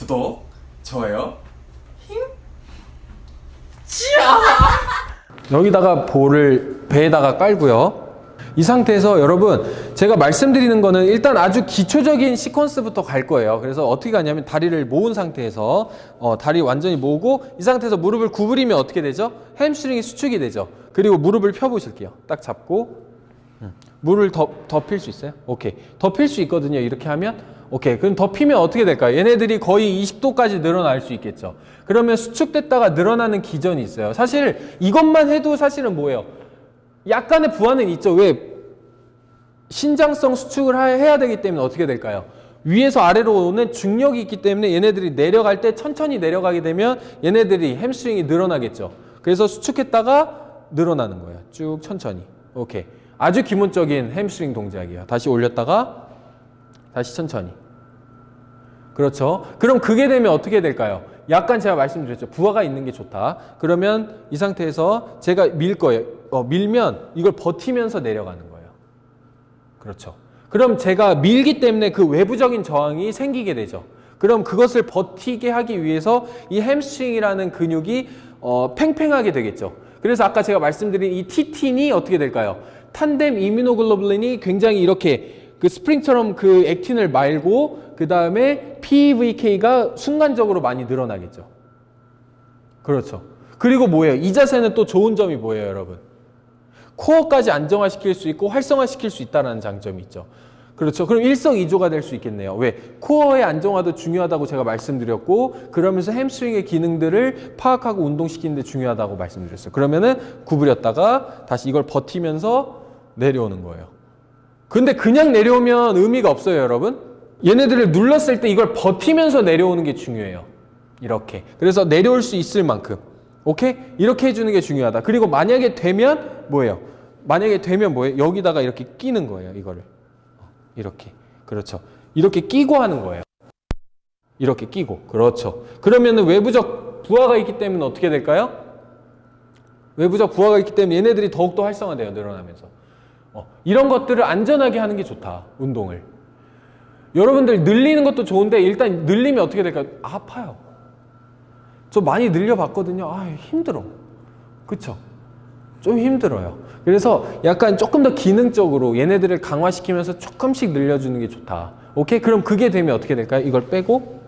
구독, 좋아요, 힘, 찌야! 여기다가 볼을 배에다가 깔고요. 이 상태에서 여러분 제가 말씀드리는 거는 일단 아주 기초적인 시퀀스부터 갈 거예요. 그래서 어떻게 가냐면 다리를 모은 상태에서 다리 완전히 모으고 이 상태에서 무릎을 구부리면 어떻게 되죠? 햄스트링이 수축이 되죠. 그리고 무릎을 펴 보실게요. 딱 잡고 물을 덮일 수 있어요? 오케이. 덮일 수 있거든요. 이렇게 하면 오케이. 그럼 덮이면 어떻게 될까요? 얘네들이 거의 20도까지 늘어날 수 있겠죠. 그러면 수축됐다가 늘어나는 기전이 있어요. 사실 이것만 해도 사실은 뭐예요? 약간의 부하는 있죠. 왜? 신장성 수축을 해야 되기 때문에 어떻게 될까요? 위에서 아래로 오는 중력이 있기 때문에 얘네들이 내려갈 때 천천히 내려가게 되면 얘네들이 햄스트링이 늘어나겠죠. 그래서 수축했다가 늘어나는 거예요. 쭉 천천히. 오케이. 아주 기본적인 햄스트링 동작이에요. 다시 올렸다가 다시 천천히. 그렇죠. 그럼 그게 되면 어떻게 될까요? 약간 제가 말씀드렸죠. 부하가 있는 게 좋다. 그러면 이 상태에서 제가 밀 거예요. 밀면 이걸 버티면서 내려가는 거예요. 그렇죠. 그럼 제가 밀기 때문에 그 외부적인 저항이 생기게 되죠. 그럼 그것을 버티게 하기 위해서 이 햄스트링이라는 근육이 팽팽하게 되겠죠. 그래서 아까 제가 말씀드린 이 티틴이 어떻게 될까요? 탄뎀 이뮤노글로불린이 굉장히 이렇게 그 스프링처럼 그 액틴을 말고 그 다음에 PVK가 순간적으로 많이 늘어나겠죠. 그렇죠. 그리고 뭐예요? 이 자세는 또 좋은 점이 뭐예요, 여러분? 코어까지 안정화시킬 수 있고 활성화시킬 수 있다는 장점이 있죠. 그렇죠. 그럼 일석이조가 될 수 있겠네요. 왜? 코어의 안정화도 중요하다고 제가 말씀드렸고 그러면서 햄스트링의 기능들을 파악하고 운동시키는 데 중요하다고 말씀드렸어요. 그러면은 구부렸다가 다시 이걸 버티면서 내려오는 거예요. 근데 그냥 내려오면 의미가 없어요, 여러분. 얘네들을 눌렀을 때 이걸 버티면서 내려오는 게 중요해요. 이렇게. 그래서 내려올 수 있을 만큼. 오케이? 이렇게 해주는 게 중요하다. 그리고 만약에 되면 뭐예요? 만약에 되면 뭐예요? 여기다가 이렇게 끼는 거예요, 이거를. 이렇게. 그렇죠. 이렇게 끼고 하는 거예요. 이렇게 끼고. 그렇죠. 그러면은 외부적 부하가 있기 때문에 어떻게 될까요? 외부적 부하가 있기 때문에 얘네들이 더욱더 활성화돼요, 늘어나면서. 이런 것들을 안전하게 하는 게 좋다, 운동을. 여러분들 늘리는 것도 좋은데 일단 늘리면 어떻게 될까요? 아파요. 저 많이 늘려봤거든요. 힘들어. 그쵸? 좀 힘들어요. 그래서 약간 조금 더 기능적으로 얘네들을 강화시키면서 조금씩 늘려주는 게 좋다. 오케이? 그럼 그게 되면 어떻게 될까요? 이걸 빼고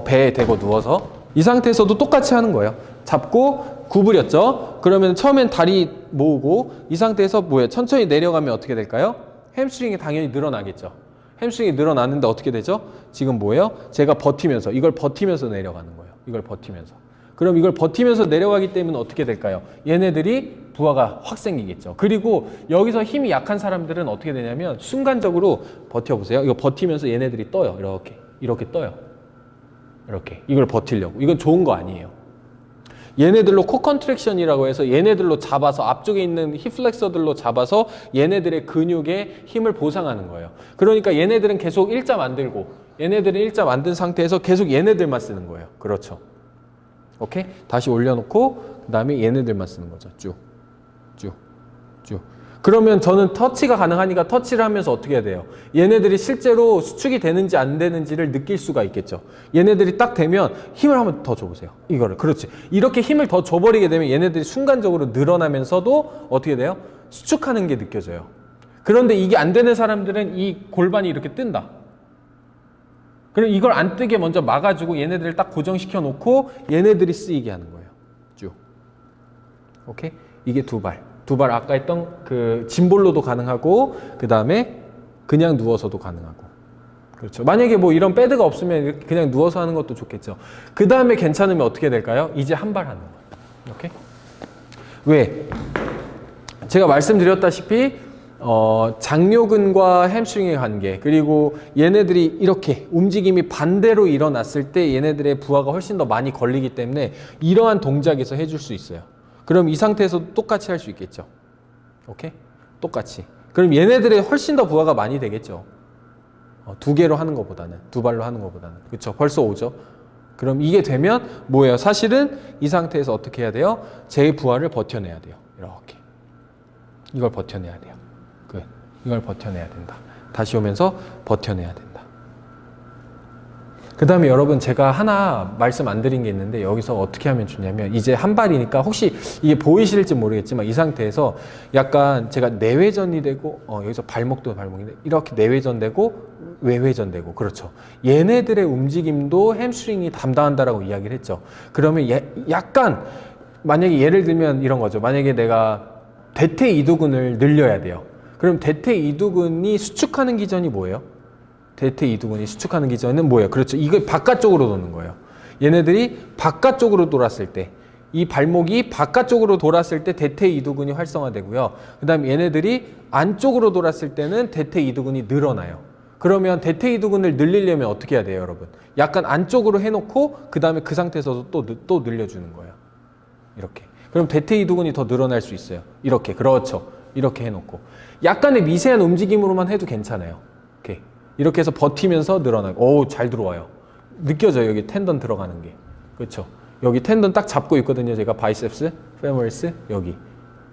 배에 대고 누워서 이 상태에서도 똑같이 하는 거예요. 잡고 구부렸죠? 그러면 처음엔 다리 모으고 이 상태에서 뭐예요? 천천히 내려가면 어떻게 될까요? 햄스트링이 당연히 늘어나겠죠. 햄스트링이 늘어나는데 어떻게 되죠? 지금 뭐예요? 제가 버티면서 이걸 버티면서 내려가는 거예요. 이걸 버티면서. 그럼 이걸 버티면서 내려가기 때문에 어떻게 될까요? 얘네들이 부하가 확 생기겠죠. 그리고 여기서 힘이 약한 사람들은 어떻게 되냐면 순간적으로 버텨보세요. 이거 버티면서 얘네들이 떠요. 이렇게 떠요. 이렇게. 이걸 버티려고. 이건 좋은 거 아니에요. 얘네들로 코 컨트랙션이라고 해서 얘네들로 잡아서 앞쪽에 있는 힙 플렉서들로 잡아서 얘네들의 근육의 힘을 보상하는 거예요. 그러니까 얘네들은 계속 일자 만들고 얘네들은 일자 만든 상태에서 계속 얘네들만 쓰는 거예요. 그렇죠. 오케이? 다시 올려놓고 그 다음에 얘네들만 쓰는 거죠. 쭉. 그러면 저는 터치가 가능하니까 터치를 하면서 어떻게 해야 돼요? 얘네들이 실제로 수축이 되는지 안 되는지를 느낄 수가 있겠죠. 얘네들이 딱 되면 힘을 한번 더 줘보세요. 이거를. 그렇지. 이렇게 힘을 더 줘버리게 되면 얘네들이 순간적으로 늘어나면서도 어떻게 돼요? 수축하는 게 느껴져요. 그런데 이게 안 되는 사람들은 이 골반이 이렇게 뜬다. 그럼 이걸 안 뜨게 먼저 막아주고 얘네들을 딱 고정시켜 놓고 얘네들이 쓰이게 하는 거예요. 쭉. 오케이? 이게 두 발 아까 했던 그 짐볼로도 가능하고 그 다음에 그냥 누워서도 가능하고. 그렇죠. 만약에 뭐 이런 패드가 없으면 이렇게 그냥 누워서 하는 것도 좋겠죠. 그 다음에 괜찮으면 어떻게 될까요? 이제 한 발 하는 거예요. 오케이? 왜? 제가 말씀드렸다시피 장요근과 햄스트링의 관계, 그리고 얘네들이 이렇게 움직임이 반대로 일어났을 때 얘네들의 부하가 훨씬 더 많이 걸리기 때문에 이러한 동작에서 해줄 수 있어요. 그럼 이 상태에서 똑같이 할 수 있겠죠. 오케이? 똑같이. 그럼 얘네들의 훨씬 더 부하가 많이 되겠죠. 두 개로 하는 것보다는, 두 발로 하는 것보다는. 그렇죠? 벌써 오죠. 그럼 이게 되면 뭐예요? 사실은 이 상태에서 어떻게 해야 돼요? 제 부하를 버텨내야 돼요. 이렇게. 이걸 버텨내야 돼요. 이걸 버텨내야 된다. 다시 오면서 버텨내야 된다. 그 다음에 여러분 제가 하나 말씀 안 드린 게 있는데 여기서 어떻게 하면 좋냐면 이제 한 발이니까 혹시 이게 보이실지 모르겠지만 이 상태에서 약간 제가 내회전이 되고 여기서 발목도 발목인데 이렇게 내회전되고 외회전되고 그렇죠. 얘네들의 움직임도 햄스트링이 담당한다라고 이야기를 했죠. 그러면 약간 만약에 예를 들면 이런 거죠. 만약에 내가 대퇴이두근을 늘려야 돼요. 그럼 대퇴이두근이 수축하는 기전이 뭐예요? 대퇴이두근이 수축하는 기전은 뭐예요? 그렇죠. 이거 바깥쪽으로 도는 거예요. 얘네들이 바깥쪽으로 돌았을 때, 이 발목이 바깥쪽으로 돌았을 때 대퇴이두근이 활성화되고요. 그 다음에 얘네들이 안쪽으로 돌았을 때는 대퇴이두근이 늘어나요. 그러면 대퇴이두근을 늘리려면 어떻게 해야 돼요, 여러분? 약간 안쪽으로 해놓고 그 다음에 그 상태에서도 또 늘려주는 거예요. 이렇게. 그럼 대퇴이두근이 더 늘어날 수 있어요. 이렇게. 그렇죠. 이렇게 해놓고. 약간의 미세한 움직임으로만 해도 괜찮아요. 이렇게 해서 버티면서 늘어나고. 오, 잘 들어와요. 느껴져요. 여기 텐던 들어가는 게. 그렇죠. 여기 텐던 딱 잡고 있거든요. 제가 바이셉스, 페모리스 여기.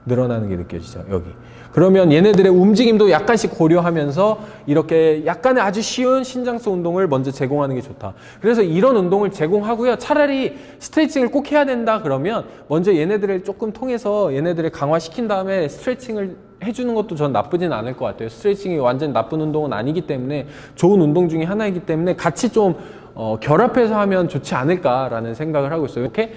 늘어나는 게 느껴지죠. 여기. 그러면 얘네들의 움직임도 약간씩 고려하면서 이렇게 약간의 아주 쉬운 신장성 운동을 먼저 제공하는 게 좋다. 그래서 이런 운동을 제공하고요. 차라리 스트레칭을 꼭 해야 된다 그러면 먼저 얘네들을 조금 통해서 얘네들을 강화시킨 다음에 스트레칭을 해주는 것도 전 나쁘진 않을 것 같아요. 스트레칭이 완전 나쁜 운동은 아니기 때문에 좋은 운동 중에 하나이기 때문에 같이 좀 결합해서 하면 좋지 않을까라는 생각을 하고 있어요. 이렇게